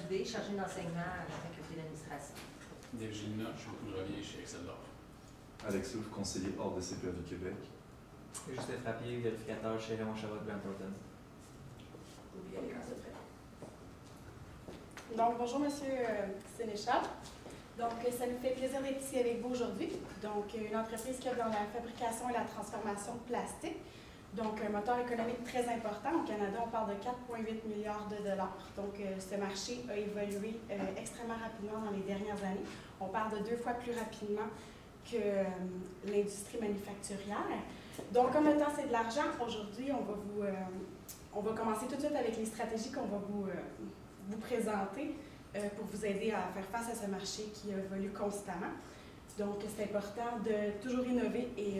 Dubé, chargée d'enseignement à la faculté d'administration. Virginie Noche, beaucoup de relier chez Excel d'Or. Alex Souf, conseiller hors de CPA du Québec. Justin Frappier, vérificateur chez Raymond Chabot Grant Thornton. Donc, bonjour, Monsieur Sénéchal. Donc, ça nous fait plaisir d'être ici avec vous aujourd'hui. Donc, une entreprise qui est dans la fabrication et la transformation de plastique. Donc, un moteur économique très important. Au Canada, on parle de 4,8 milliards de dollars. Donc, ce marché a évolué extrêmement rapidement dans les dernières années. On parle de 2 fois plus rapidement que l'industrie manufacturière. Donc, comme le temps, c'est de l'argent, aujourd'hui, on va commencer tout de suite avec les stratégies qu'on va vous présenter pour vous aider à faire face à ce marché qui évolue constamment. Donc, c'est important de toujours innover et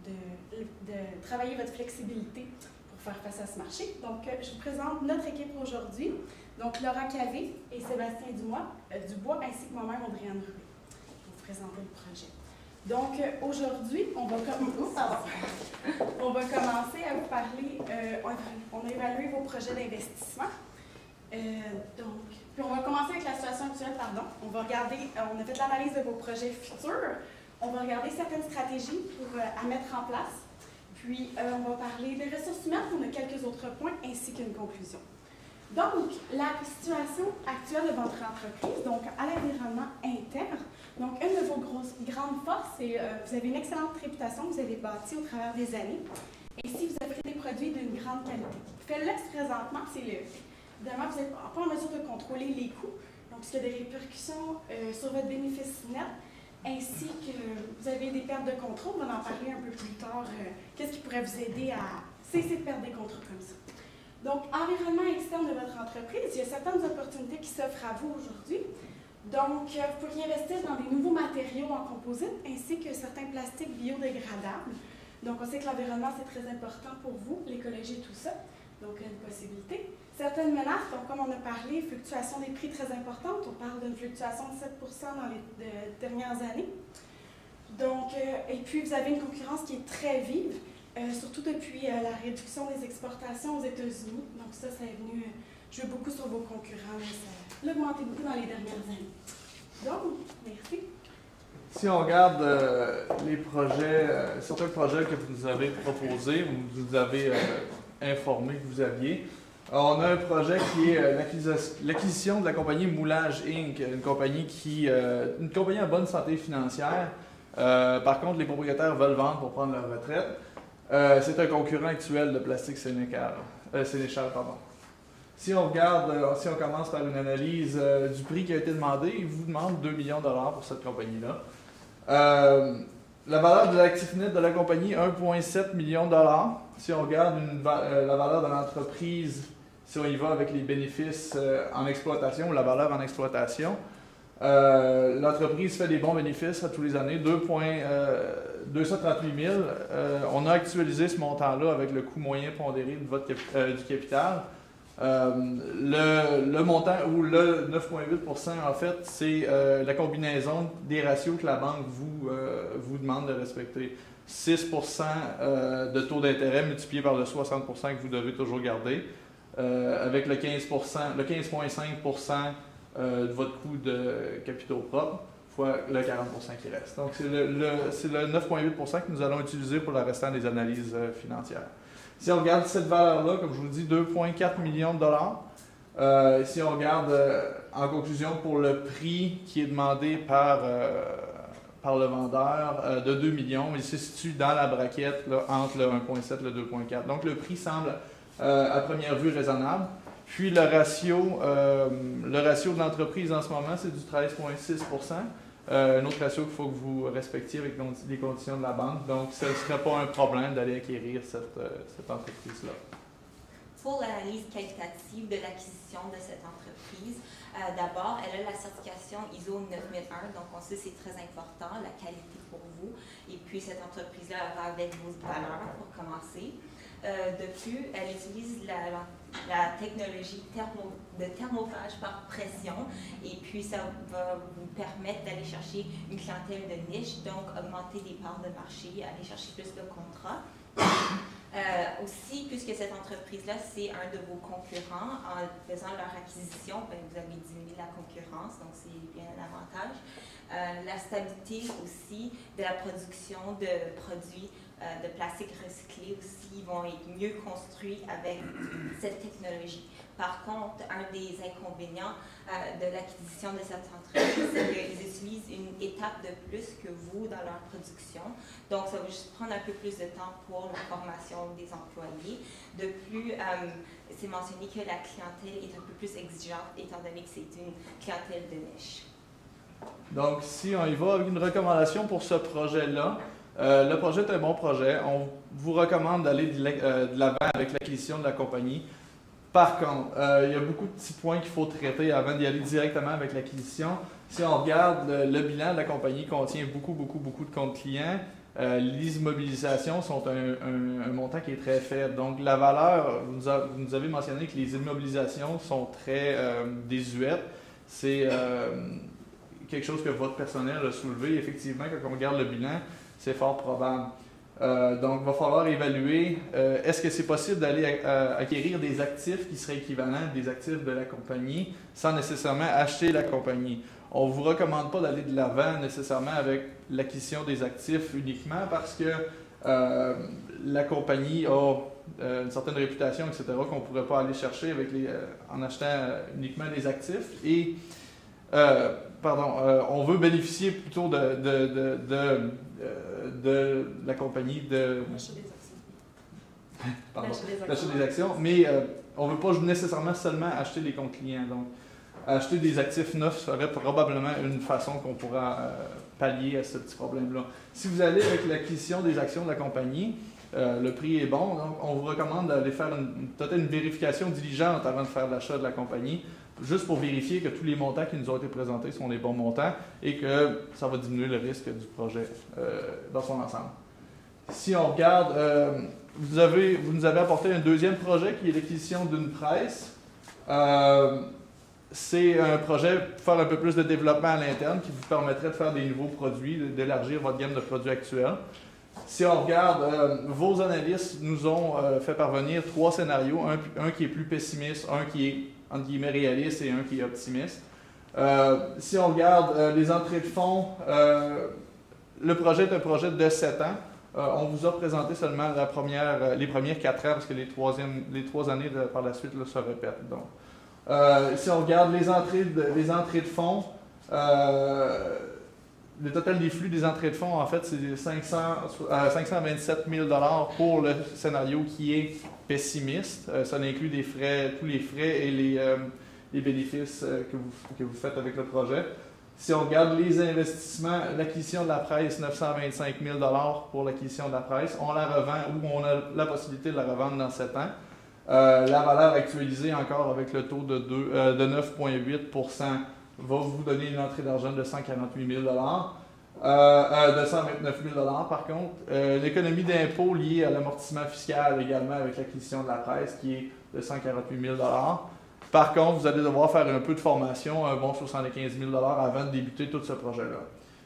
de travailler votre flexibilité pour faire face à ce marché. Donc, je vous présente notre équipe aujourd'hui. Donc, Laura Cavé et Sébastien Dubois, ainsi que moi-même, Audrey-Anne Rubé, pour vous présenter le projet. Donc, aujourd'hui, on va commencer à vous parler, on a évalué vos projets d'investissement. Puis on va commencer avec la situation actuelle, pardon. On va regarder, on a fait l'analyse de vos projets futurs. On va regarder certaines stratégies à mettre en place. Puis, on va parler des ressources humaines. On a quelques autres points, ainsi qu'une conclusion. Donc, la situation actuelle de votre entreprise, donc à l'environnement interne. Donc, une de vos grandes forces, c'est vous avez une excellente réputation que vous avez bâtie au travers des années. Et si vous offrez des produits d'une grande qualité. Faites-le présentement, c'est le fait. Évidemment, vous n'êtes pas en mesure de contrôler les coûts. Donc, s'il y a des répercussions sur votre bénéfice net, ainsi que vous avez des pertes de contrôle, on va en parler un peu plus tard. Qu'est-ce qui pourrait vous aider à cesser de perdre des contrôles comme ça? Donc, environnement externe de votre entreprise, il y a certaines opportunités qui s'offrent à vous aujourd'hui. Donc, vous pourriez investir dans des nouveaux matériaux en composite, ainsi que certains plastiques biodégradables. Donc, on sait que l'environnement, c'est très important pour vous, l'écologie et tout ça. Donc, une possibilité. Certaines menaces, donc comme on a parlé, fluctuation des prix très importante. On parle d'une fluctuation de 7 dans les dernières années. Donc, et puis, vous avez une concurrence qui est très vive, surtout depuis la réduction des exportations aux États-Unis. Donc, ça est venu jouer beaucoup sur vos concurrents. Ça a augmenté beaucoup dans les dernières années. Donc, merci. Si on regarde les projets, certains projets que vous nous avez proposés, vous nous avez informé que vous aviez, on a un projet qui est l'acquisition de la compagnie Moulage Inc., une compagnie en bonne santé financière. Par contre, les propriétaires veulent vendre pour prendre leur retraite. C'est un concurrent actuel de Plastique Sénéchal. Si on regarde, si on commence par une analyse du prix qui a été demandé, il vous demande 2 millions de dollars pour cette compagnie-là. La valeur de l'actif net de la compagnie, 1,7 million de dollars. Si on regarde la valeur de l'entreprise, si on y va avec les bénéfices en exploitation ou la valeur en exploitation, l'entreprise fait des bons bénéfices à tous les années, 238 000. On a actualisé ce montant-là avec le coût moyen pondéré du capital. Le montant, ou le 9,8%, en fait, c'est la combinaison des ratios que la banque vous demande de respecter. 6% de taux d'intérêt multiplié par le 60% que vous devez toujours garder, avec le 15,5% de votre coût de capitaux propres, fois le 40% qui reste. Donc, c'est le 9,8% que nous allons utiliser pour le restant des analyses financières. Si on regarde cette valeur-là, comme je vous le dis, 2,4 millions de dollars. Si on regarde en conclusion pour le prix qui est demandé par le vendeur de 2 millions, il se situe dans la braquette là, entre le 1,7 et le 2,4. Donc le prix semble à première vue raisonnable. Puis le ratio de l'entreprise en ce moment, c'est du 13,6%. Un autre ratio qu'il faut que vous respectiez avec les conditions de la banque. Donc, ce ne serait pas un problème d'aller acquérir cette entreprise-là. Pour l'analyse qualitative de l'acquisition de cette entreprise, d'abord, elle a la certification ISO 9001, donc on sait que c'est très important, la qualité pour vous. Et puis, cette entreprise-là va avec vos valeurs pour commencer. De plus, elle utilise la technologie de thermophage par pression et puis ça va vous permettre d'aller chercher une clientèle de niche, donc augmenter des parts de marché, aller chercher plus de contrats. Aussi, puisque cette entreprise-là, c'est un de vos concurrents, en faisant leur acquisition, ben, vous avez diminué la concurrence, donc c'est bien un avantage. La stabilité aussi de la production de produits de plastique recyclé aussi vont être mieux construits avec cette technologie. Par contre, un des inconvénients de l'acquisition de cette entreprise, c'est qu'ils utilisent une étape de plus que vous dans leur production. Donc, ça va juste prendre un peu plus de temps pour la formation des employés. De plus, c'est mentionné que la clientèle est un peu plus exigeante, étant donné que c'est une clientèle de niche. Donc, si on y va avec une recommandation pour ce projet-là, le projet est un bon projet. On vous recommande d'aller de l'avant avec l'acquisition de la compagnie. Par contre, il y a beaucoup de petits points qu'il faut traiter avant d'y aller directement avec l'acquisition. Si on regarde le bilan de la compagnie contient beaucoup de comptes clients. Les immobilisations sont un montant qui est très faible. Donc, la valeur, vous nous avez mentionné que les immobilisations sont très désuètes. C'est quelque chose que votre personnel a soulevé. Effectivement, quand on regarde le bilan, c'est fort probable. Donc, il va falloir évaluer, est-ce que c'est possible d'aller acquérir des actifs qui seraient équivalents des actifs de la compagnie sans nécessairement acheter la compagnie. On ne vous recommande pas d'aller de l'avant nécessairement avec l'acquisition des actifs uniquement parce que la compagnie a une certaine réputation, etc., qu'on ne pourrait pas aller chercher avec en achetant uniquement les actifs. Et on veut bénéficier plutôt de la compagnie de l'achat des actions, mais on ne veut pas nécessairement seulement acheter les comptes clients. Donc, acheter des actifs neufs serait probablement une façon qu'on pourra pallier à ce petit problème-là. Si vous allez avec l'acquisition des actions de la compagnie, le prix est bon, donc on vous recommande d'aller faire peut-être une vérification diligente avant de faire l'achat de la compagnie, juste pour vérifier que tous les montants qui nous ont été présentés sont les bons montants et que ça va diminuer le risque du projet dans son ensemble. Si on regarde, vous nous avez apporté un deuxième projet qui est l'acquisition d'une presse. C'est un projet pour faire un peu plus de développement à l'interne qui vous permettrait de faire des nouveaux produits, d'élargir votre gamme de produits actuels. Si on regarde, vos analystes nous ont fait parvenir 3 scénarios, un qui est plus pessimiste, un qui est entre guillemets réaliste et un qui est optimiste. Si on regarde les entrées de fonds, le projet est un projet de 7 ans. On vous a présenté seulement les premières 4 ans parce que les 3 années par la suite là, se répètent. Donc, si on regarde les entrées de fonds, le total des flux des entrées de fonds, en fait, c'est 527 000 $ pour le scénario qui est pessimiste. Ça inclut tous les frais et les bénéfices que vous faites avec le projet. Si on regarde les investissements, l'acquisition de la presse, 925 000 $ pour l'acquisition de la presse, on la revend ou on a la possibilité de la revendre dans 7 ans. La valeur actualisée encore avec le taux de 9,8 % va vous donner une entrée d'argent de 148 000 $, de 129 000 $ par contre. L'économie d'impôt liée à l'amortissement fiscal également avec l'acquisition de la presse qui est de 148 000 $. Par contre, vous allez devoir faire un peu de formation, un bon 75 000 $ avant de débuter tout ce projet-là.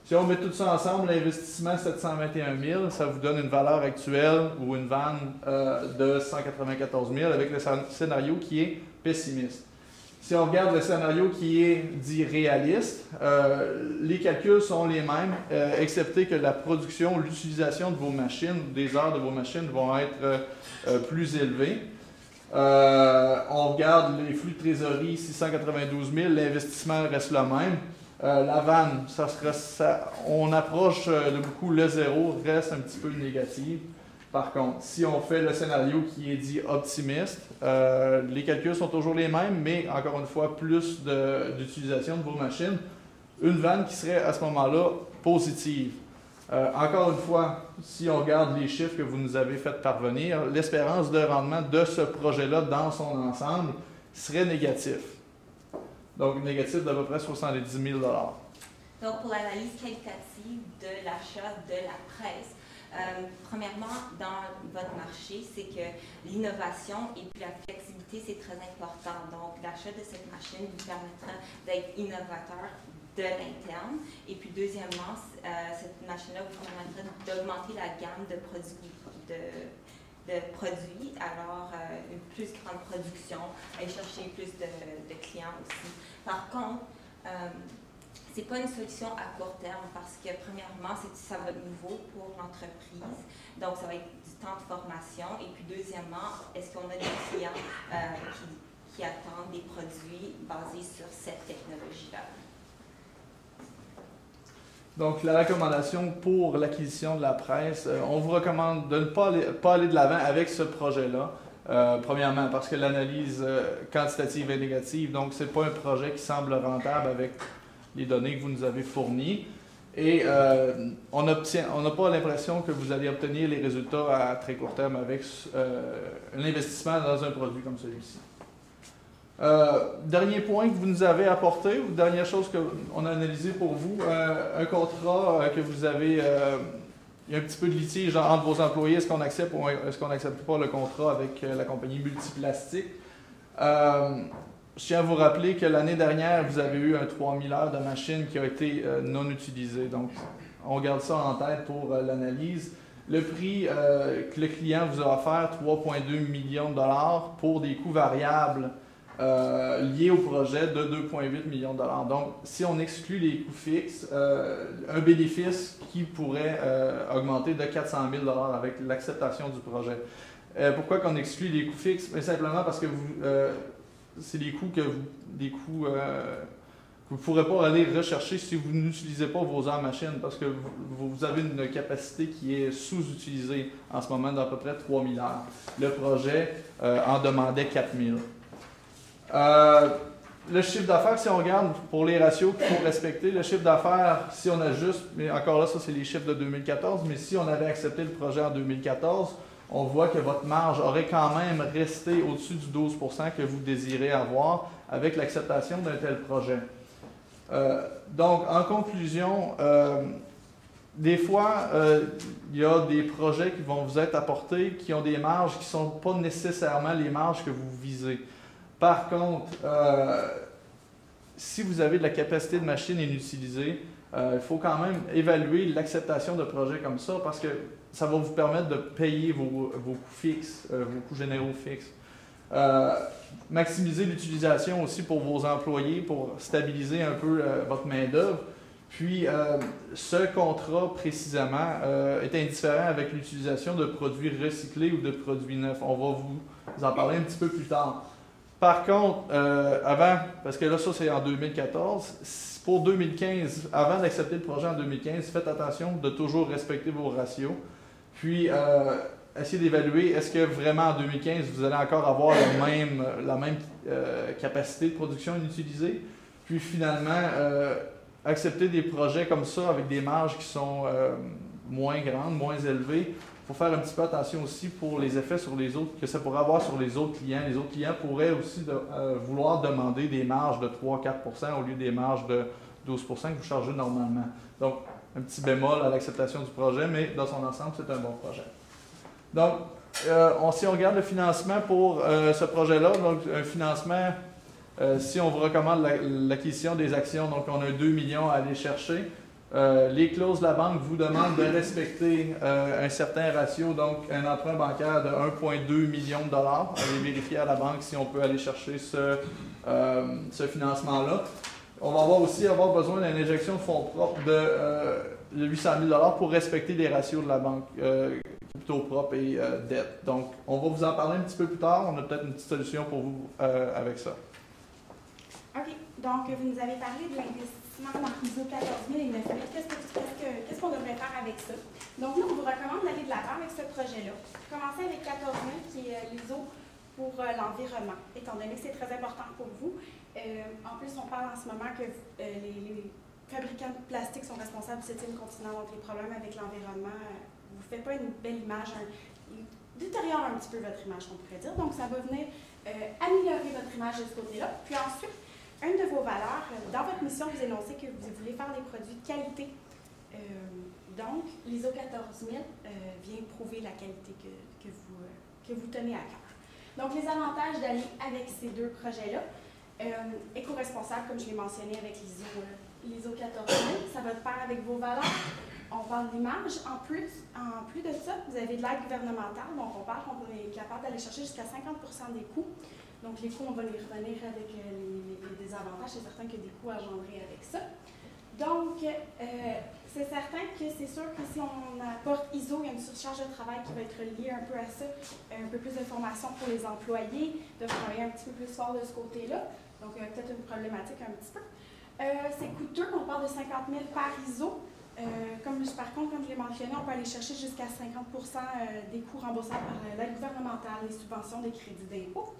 Si on met tout ça ensemble, l'investissement 721 000, ça vous donne une valeur actuelle ou une vanne de 194 000 avec le scénario qui est pessimiste. Si on regarde le scénario qui est dit réaliste, les calculs sont les mêmes, excepté que la production, l'utilisation de vos machines, des heures de vos machines vont être plus élevées. On regarde les flux de trésorerie, 692 000, l'investissement reste le même. La vanne, on approche de beaucoup le zéro, reste un petit peu négative. Par contre, si on fait le scénario qui est dit optimiste, les calculs sont toujours les mêmes, mais encore une fois, plus d'utilisation de vos machines. Une vanne qui serait à ce moment-là positive. Encore une fois, si on regarde les chiffres que vous nous avez fait parvenir, l'espérance de rendement de ce projet-là dans son ensemble serait négatif. Donc, négatif d'à peu près 70 000 $. Donc, pour l'analyse qualitative de l'achat de la presse, premièrement, dans votre marché, c'est que l'innovation et puis la flexibilité, c'est très important. Donc, l'achat de cette machine vous permettra d'être innovateur de l'interne. Et puis, deuxièmement, cette machine-là vous permettra d'augmenter la gamme de produits de produits, alors une plus grande production, aller chercher plus de clients aussi. Par contre, ce n'est pas une solution à court terme parce que, premièrement, ça va être nouveau pour l'entreprise, donc ça va être du temps de formation. Et puis, deuxièmement, est-ce qu'on a des clients qui attendent des produits basés sur cette technologie-là? Donc, la recommandation pour l'acquisition de la presse, on vous recommande de ne pas aller de l'avant avec ce projet-là. Premièrement, parce que l'analyse quantitative est négative, donc ce n'est pas un projet qui semble rentable avec les données que vous nous avez fournies. Et on n'a pas l'impression que vous allez obtenir les résultats à très court terme avec un investissement dans un produit comme celui-ci. Dernier point que vous nous avez apporté, ou dernière chose qu'on a analysé pour vous, un contrat que vous avez, il y a un petit peu de litige entre vos employés, est-ce qu'on accepte ou est-ce qu'on n'accepte pas le contrat avec la compagnie Multiplastique. Je tiens à vous rappeler que l'année dernière, vous avez eu un 3000 heures de machine qui a été non utilisée. Donc, on garde ça en tête pour l'analyse. Le prix que le client vous a offert, 3,2 millions de dollars pour des coûts variables liés au projet de 2,8 millions de dollars. Donc, si on exclut les coûts fixes, un bénéfice qui pourrait augmenter de 400 000 dollars avec l'acceptation du projet. Pourquoi qu'on exclut les coûts fixes? Simplement parce que c'est des coûts que vous ne pourrez pas aller rechercher si vous n'utilisez pas vos heures machines, parce que vous avez une capacité qui est sous-utilisée en ce moment d'à peu près 3000 heures. Le projet en demandait 4000. Le chiffre d'affaires, si on regarde pour les ratios qu'il faut respecter, le chiffre d'affaires, si on ajuste, mais encore là, ça c'est les chiffres de 2014, mais si on avait accepté le projet en 2014, on voit que votre marge aurait quand même resté au-dessus du 12 % que vous désirez avoir avec l'acceptation d'un tel projet. Donc, en conclusion, des fois, il y a des projets qui vont vous être apportés qui ont des marges qui ne sont pas nécessairement les marges que vous visez. Par contre, si vous avez de la capacité de machine inutilisée, il faut quand même évaluer l'acceptation de projets comme ça parce que ça va vous permettre de payer vos coûts fixes, vos coûts généraux fixes. Maximiser l'utilisation aussi pour vos employés pour stabiliser un peu votre main-d'œuvre. Puis, ce contrat précisément est indifférent avec l'utilisation de produits recyclés ou de produits neufs. On va vous en parler un petit peu plus tard. Par contre, avant, parce que là, ça c'est en 2014, pour 2015, avant d'accepter le projet en 2015, faites attention de toujours respecter vos ratios. Puis, essayez d'évaluer, est-ce que vraiment en 2015, vous allez encore avoir la même capacité de production inutilisée? Puis finalement, accepter des projets comme ça avec des marges qui sont moins grandes, moins élevées. Il faut faire un petit peu attention aussi pour les effets sur les autres, que ça pourrait avoir sur les autres clients. Les autres clients pourraient aussi vouloir demander des marges de 3-4 % au lieu des marges de 12 % que vous chargez normalement. Donc, un petit bémol à l'acceptation du projet, mais dans son ensemble, c'est un bon projet. Donc, si on regarde le financement pour ce projet-là, donc un financement, si on vous recommande l'acquisition des actions, donc on a 2 millions à aller chercher. Les clauses de la banque vous demandent de respecter un certain ratio, donc un emprunt bancaire de 1,2 million de dollars. Allez vérifier à la banque si on peut aller chercher ce financement-là. On va aussi avoir besoin d'une injection de fonds propres de 800 000 dollars pour respecter les ratios de la banque, capitaux propres et dette. Donc, on va vous en parler un petit peu plus tard. On a peut-être une petite solution pour vous avec ça. OK. Donc, vous nous avez parlé de l'investissement dans l'ISO 14000 et 9000. Qu'est-ce qu'on devrait faire avec ça? Donc, nous, on vous recommande d'aller de l'avant avec ce projet-là. Commencez avec 14000 qui est l'ISO pour l'environnement, étant donné que c'est très important pour vous. En plus, on parle en ce moment que les fabricants de plastique sont responsables du 7e continent, donc les problèmes avec l'environnement, vous ne faites pas une belle image, détériore un petit peu votre image, on pourrait dire. Donc, ça va venir améliorer votre image de ce côté-là. Puis ensuite, une de vos valeurs, dans votre mission, vous énoncez que vous voulez faire des produits de qualité. Donc, l'ISO 14000 vient prouver la qualité que vous tenez à cœur. Donc, les avantages d'aller avec ces deux projets-là, éco-responsable, comme je l'ai mentionné avec l'ISO 14000, ça va de pair avec vos valeurs. On parle d'image. En plus de ça, vous avez de l'aide gouvernementale. Donc, on parle qu'on est capable d'aller chercher jusqu'à 50% des coûts. Donc, les coûts, on va y revenir avec les désavantages. C'est certain qu'il y a des coûts engendrés avec ça. Donc, c'est certain que c'est sûr que si on apporte ISO, il y a une surcharge de travail qui va être liée un peu à ça, un peu plus de formation pour les employés, de travailler un petit peu plus fort de ce côté-là. Donc, il y a peut-être une problématique un petit peu. C'est coûteux, on parle de 50 000 par ISO. Par contre, comme je l'ai mentionné, on peut aller chercher jusqu'à 50% des coûts remboursables par l'aide gouvernementale, les subventions, des crédits d'impôt.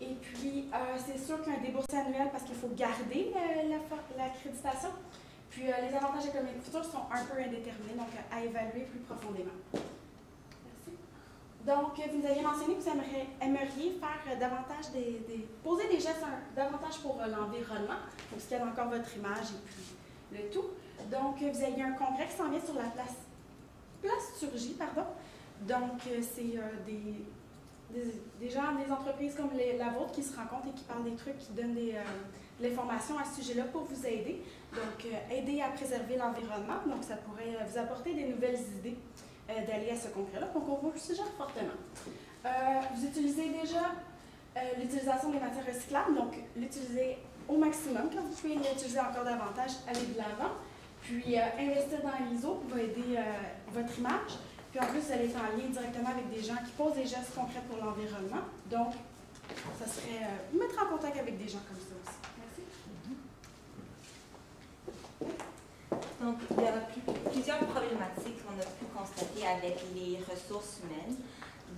Et puis, c'est sûr qu'il y a un déboursé annuel parce qu'il faut garder l'accréditation. Puis, les avantages économiques futurs sont un peu indéterminés, donc à évaluer plus profondément. Merci. Donc, vous nous aviez mentionné que vous aimeriez faire davantage poser des gestes davantage pour l'environnement, pour ce qui est encore votre image et puis le tout. Donc, vous avez un congrès qui s'en vient sur la plasturgie, pardon. Donc, c'est des gens, des entreprises comme la vôtre qui se rencontrent et qui parlent des trucs, qui donnent de l'information à ce sujet-là pour vous aider. Donc, aider à préserver l'environnement. Donc, ça pourrait vous apporter des nouvelles idées d'aller à ce congrès-là. Donc, on vous le suggère fortement. Vous utilisez déjà l'utilisation des matières recyclables. Donc, l'utiliser au maximum. Quand vous pouvez l'utiliser encore davantage, allez de l'avant. Puis, investir dans l'ISO va aider votre image. Puis, en plus, vous allez être en lien directement avec des gens qui posent des gestes concrets pour l'environnement. Donc, ça serait vous mettre en contact avec des gens comme ça aussi. Merci. Donc, il y a plusieurs problématiques qu'on a pu constater avec les ressources humaines.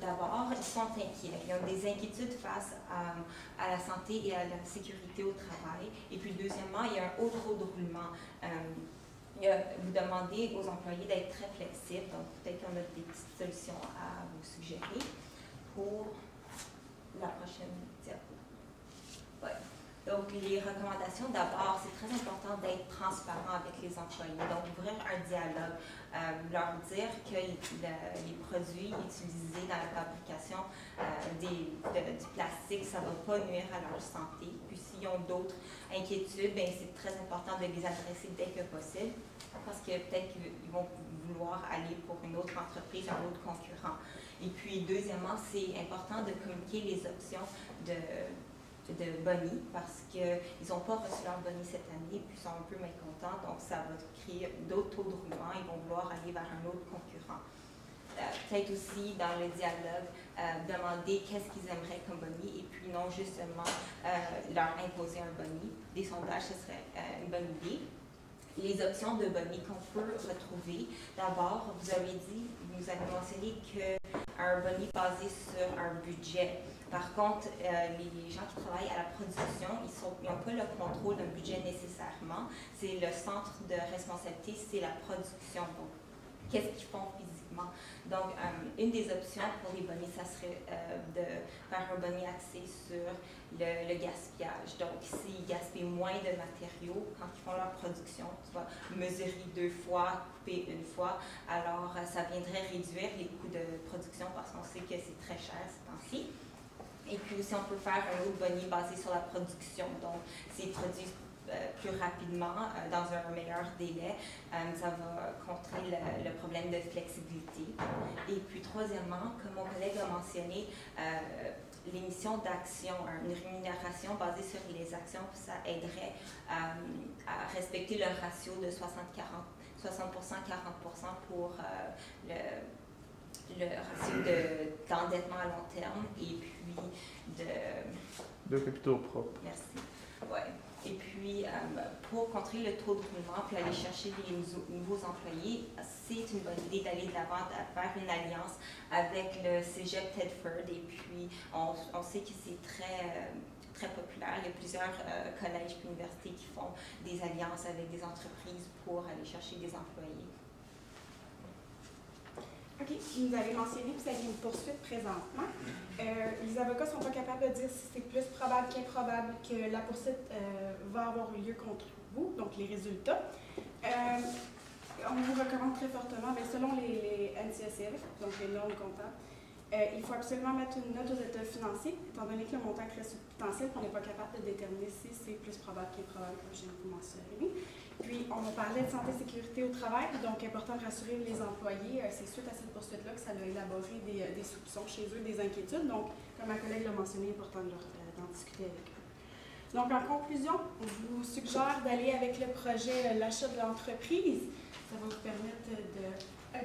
D'abord, ils sont inquiets. Ils ont des inquiétudes face à la santé et à la sécurité au travail. Et puis, deuxièmement, il y a un haut taux de roulement. Vous demandez aux employés d'être très flexibles. Donc, peut-être qu'on a des petites solutions à vous suggérer pour la prochaine diapo. Ouais. Donc, les recommandations, d'abord, c'est très important d'être transparent avec les employés. Donc, ouvrir un dialogue, leur dire que les produits utilisés dans la fabrication du plastique, ça ne va pas nuire à leur santé. Puis, s'ils ont d'autres inquiétudes, bien, c'est très important de les adresser dès que possible, parce que peut-être qu'ils vont vouloir aller pour une autre entreprise, un autre concurrent. Et puis, deuxièmement, c'est important de communiquer les options de boni parce qu'ils n'ont pas reçu leur boni cette année puis ils sont un peu mécontents, donc ça va créer d'autres taux de roulement, ils vont vouloir aller vers un autre concurrent. Peut-être aussi dans le dialogue, demander qu'est-ce qu'ils aimeraient comme boni et puis non justement leur imposer un boni. Des sondages, ce serait une bonne idée. Les options de boni qu'on peut retrouver, d'abord, vous avez mentionné qu'un boni basé sur un budget. Par contre, les gens qui travaillent à la production, ils n'ont pas le contrôle d'un budget nécessairement. C'est le centre de responsabilité, c'est la production. Donc, qu'est-ce qu'ils font physiquement? Donc, une des options pour les bonis, ça serait de faire un boni axé sur le gaspillage. Donc, s'ils gaspillent moins de matériaux quand ils font leur production, tu vas mesurer 2 fois, couper 1 fois, alors ça viendrait réduire les coûts de production parce qu'on sait que c'est très cher ces temps-ci. Et puis aussi, on peut faire un autre boni basé sur la production. Donc, c'est produit plus rapidement, dans un meilleur délai. Ça va contrer le problème de flexibilité. Et puis, troisièmement, comme mon collègue a mentionné, l'émission d'actions, une rémunération basée sur les actions, ça aiderait à respecter le ratio de 60%, 40% pour le ratio d'endettement à long terme et puis de capitaux propres. Merci. Ouais. Et puis, pour contrer le taux de roulement puis aller chercher des nouveaux employés, c'est une bonne idée d'aller de l'avant, de faire une alliance avec le Cégep Tedford. Et puis, on sait que c'est très populaire. Il y a plusieurs collèges et universités qui font des alliances avec des entreprises pour aller chercher des employés. OK. Vous avez mentionné que vous aviez une poursuite présentement. Les avocats ne sont pas capables de dire si c'est plus probable qu'improbable que la poursuite va avoir lieu contre vous, donc les résultats. On vous recommande très fortement, bien, selon les NCSF, donc les normes comptables, il faut absolument mettre une note aux états financiers, étant donné que le montant crée substantiel, qu'on n'est pas capable de déterminer si c'est plus probable qu'improbable, comme je viens de vous mentionner. Puis, on parlait de santé et sécurité au travail, donc important de rassurer les employés. C'est suite à cette poursuite-là que ça a élaboré des soupçons chez eux, des inquiétudes. Donc, comme ma collègue l'a mentionné, important d'en discuter avec eux. Donc, en conclusion, on vous suggère d'aller avec le projet L'achat de l'entreprise. Ça va vous permettre de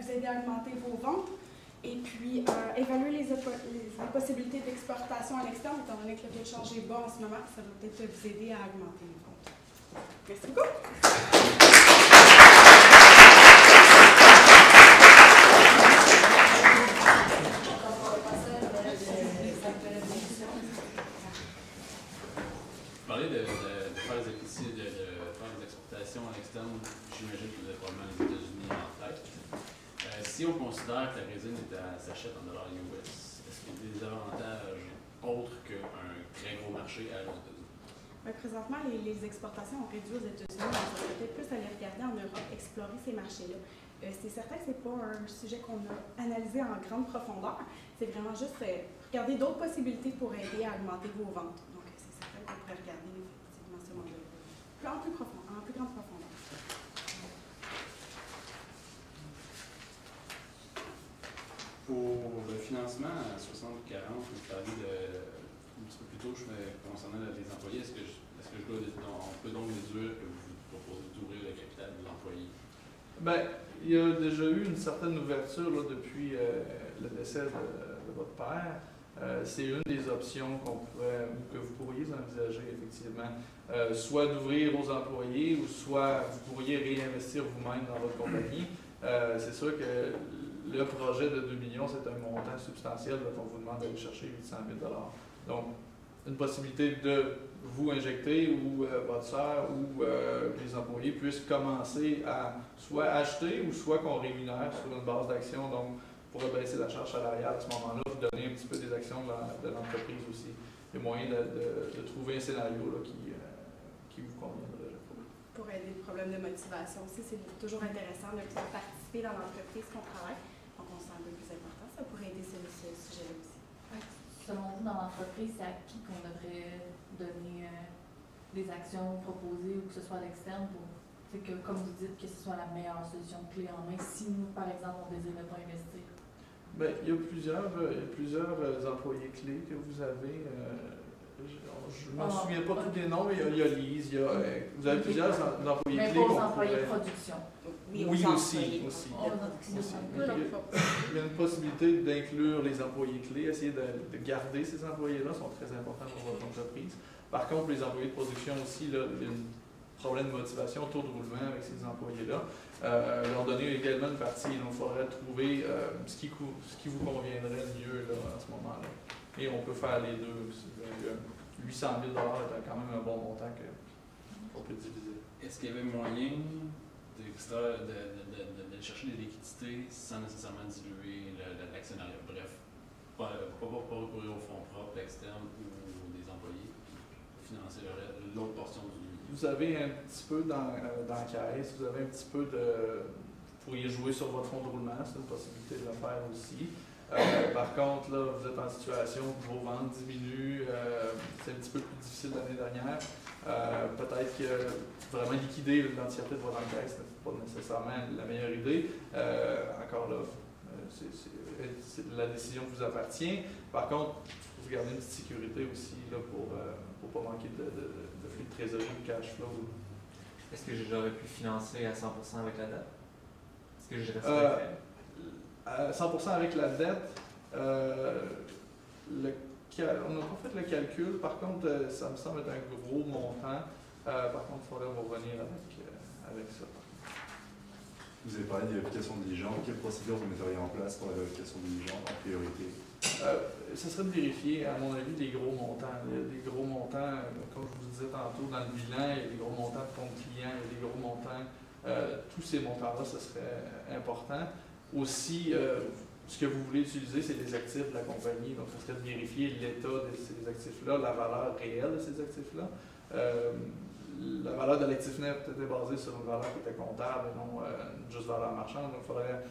vous aider à augmenter vos ventes. Et puis, évaluer les possibilités d'exportation à l'externe, étant donné que le taux de change est bas en ce moment, ça va peut-être vous aider à augmenter les ventes. Merci beaucoup. Vous parlez de faire des exportations à l'externe, j'imagine que vous avez probablement les États-Unis en tête. Si on considère que la résine s'achète en dollars US, est-ce qu'il y a des avantages autres qu'un très gros marché à aux États-Unis? Présentement, les exportations ont réduit aux États-Unis. On va peut-être plus aller regarder en Europe, explorer ces marchés-là. C'est certain que ce n'est pas un sujet qu'on a analysé en grande profondeur. C'est vraiment juste regarder d'autres possibilités pour aider à augmenter vos ventes. Donc, c'est certain qu'on pourrait regarder effectivement ce modèle-là en plus grande profondeur. Pour le financement à 60-40, vous parliez un petit peu plus tôt, concernant les employés, est-ce que on peut donc déduire que vous proposez d'ouvrir le capital de l'employé? Bien, il y a déjà eu une certaine ouverture là, depuis le décès de votre père. C'est une des options que vous pourriez envisager, effectivement. Soit d'ouvrir aux employés, ou soit vous pourriez réinvestir vous-même dans votre compagnie. C'est sûr que le projet de 2 millions, c'est un montant substantiel qu'on vous demande d'aller chercher 800 000 $. Donc, une possibilité de vous injecter ou votre soeur ou les employés puissent commencer à soit acheter ou soit qu'on rémunère sur une base d'actions. Donc, pour baisser la charge salariale à ce moment-là, vous donner un petit peu des actions de l'entreprise aussi. Il y a moyen de trouver un scénario là, qui vous conviendrait, je trouve. Pour aider le problème de motivation aussi, c'est toujours intéressant de pouvoir participer dans l'entreprise qu'on travaille. Donc, on se sent un peu plus important. Ça pourrait aider ce sujet-là aussi. Selon vous, dans l'entreprise, c'est à qui qu'on devrait donner des actions proposées ou que ce soit à l'externe pour que, comme vous dites, que ce soit la meilleure solution clé en main si nous, par exemple, on désire ne pas investir? Bien, il y a plusieurs employés clés que vous avez. Je ne m'en souviens pas tous les noms, mais il y a Lise, vous avez plusieurs employés mais clés. Mais pas aux employés de production. Oui, aussi. Il y a une possibilité d'inclure les employés clés, essayer de garder ces employés-là, sont très importants pour votre entreprise. Par contre, les employés de production aussi, là, il y a un problème de motivation, taux de roulement avec ces employés-là. Leur donner également une partie, il faudrait trouver ce qui vous conviendrait le mieux là, à ce moment-là. Et on peut faire les deux. 800 000 $ est quand même un bon montant qu'on peut diviser. Est-ce qu'il y avait moyen de chercher des liquidités sans nécessairement diluer l'actionnariat? Bref, pas recourir aux fonds propres externes ou des employés pour financer l'autre portion du. Vous avez un petit peu dans la caisse, vous avez un petit peu vous pourriez jouer sur votre fonds de roulement, c'est une possibilité de le faire aussi. Par contre, là, vous êtes en situation où vos ventes diminuent, c'est un petit peu plus difficile l'année dernière. Peut-être que vraiment liquider l'entièreté de votre encaisse n'est pas nécessairement la meilleure idée. Encore là, c'est la décision qui vous appartient. Par contre, vous gardez une petite sécurité aussi là, pour ne pas manquer de flux de trésorerie, de cash flow. Est-ce que j'aurais pu financer à 100% avec la dette? Est-ce que je resterais à 100% avec la dette, on n'a pas fait le calcul. Par contre, ça me semble être un gros montant. Par contre, il faudrait revenir avec ça. Vous avez parlé de vérification diligente. Quelle procédure vous metteriez en place pour la vérification diligente en priorité? Ce serait de vérifier, à mon avis, des gros montants. Il y a des gros montants, comme je vous disais tantôt, dans le bilan, il y a des gros montants de compte client, il y a des gros montants. Tous ces montants-là, ce serait important. Aussi, ce que vous voulez utiliser, c'est les actifs de la compagnie. Donc, ce serait de vérifier l'état de ces actifs-là, la valeur réelle de ces actifs-là. La valeur de l'actif net était basée sur une valeur qui était comptable et non juste valeur marchande. Donc, il faudrait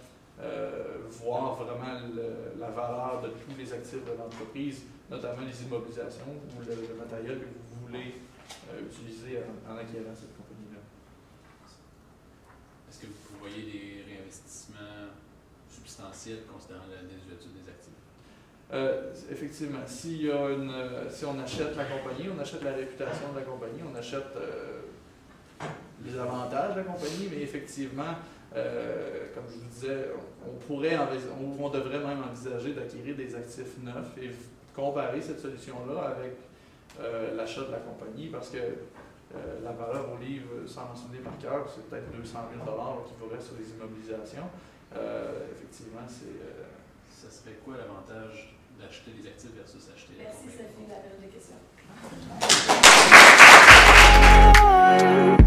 voir vraiment la valeur de tous les actifs de l'entreprise, notamment les immobilisations ou le matériel que vous voulez utiliser en acquérant cette compagnie-là. est-ce que vous voyez des réinvestissements substantiels considérant la désuétude des actifs? Effectivement, si on achète la compagnie, on achète la réputation de la compagnie, on achète les avantages de la compagnie, mais effectivement, comme je vous disais, on devrait même envisager d'acquérir des actifs neufs et comparer cette solution-là avec l'achat de la compagnie, parce que la valeur au livre, sans mentionner par cœur, c'est peut-être 200 000 $ qui vous reste sur les immobilisations. Effectivement, ça serait quoi l'avantage d'acheter les actifs versus acheter la Merci compagnie? Sophie, la belle de questions.